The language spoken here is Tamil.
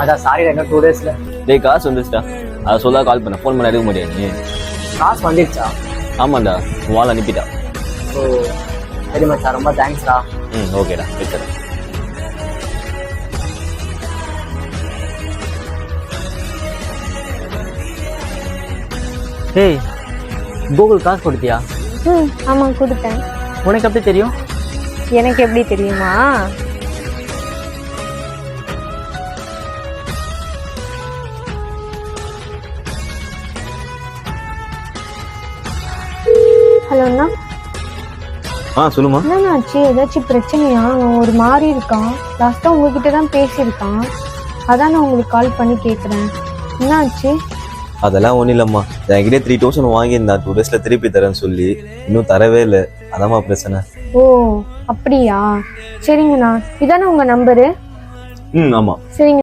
அதான் சாரி இன்னும் 2 டேஸ்ல. டேய் காசு வந்துச்சுடா, அதை சொல்ல கால் பண்ண, ஃபோன் பண்ண எடுக்க முடியாது நீ. காசு வந்துடுச்சா? ஆமாண்டா, உன் வாள் அனுப்பிட்டா. ஓ சரி மச்சான், ரொம்ப தேங்க்ஸ்டா. ஓகேடா, வச்சுறேன். ஏய், கூகுள் காசு கொடுத்தியா? ஆமாம் கொடுத்தேன். உனக்கு எப்படி தெரியும்? எனக்கு எப்படி தெரியுமா? ஹலோ அண்ணா. சொல்லுமா. என்னண்ணாச்சு, ஏதாச்சும் பிரச்சனையா? அவன் ஒரு மாதிரி இருக்கான். லாஸ்ட்டாக உங்ககிட்ட தான் பேசியிருக்கான். அதான் நான் உங்களுக்கு கால் பண்ணி கேட்குறேன். என்னாச்சு? அதெல்லாம் ஒன்றும் இல்லைம்மா, என்கிட்ட 3000 வாங்கியிருந்தா 2 டேஸ்ல திருப்பி தரேன்னு சொல்லி இன்னும் தரவே இல்லை. அதாம்மா பிரச்சனை. ஓ அப்படியா? சரிங்கண்ணா, இதானே உங்கள் நம்பரு? ஆமாம். சரிங்க.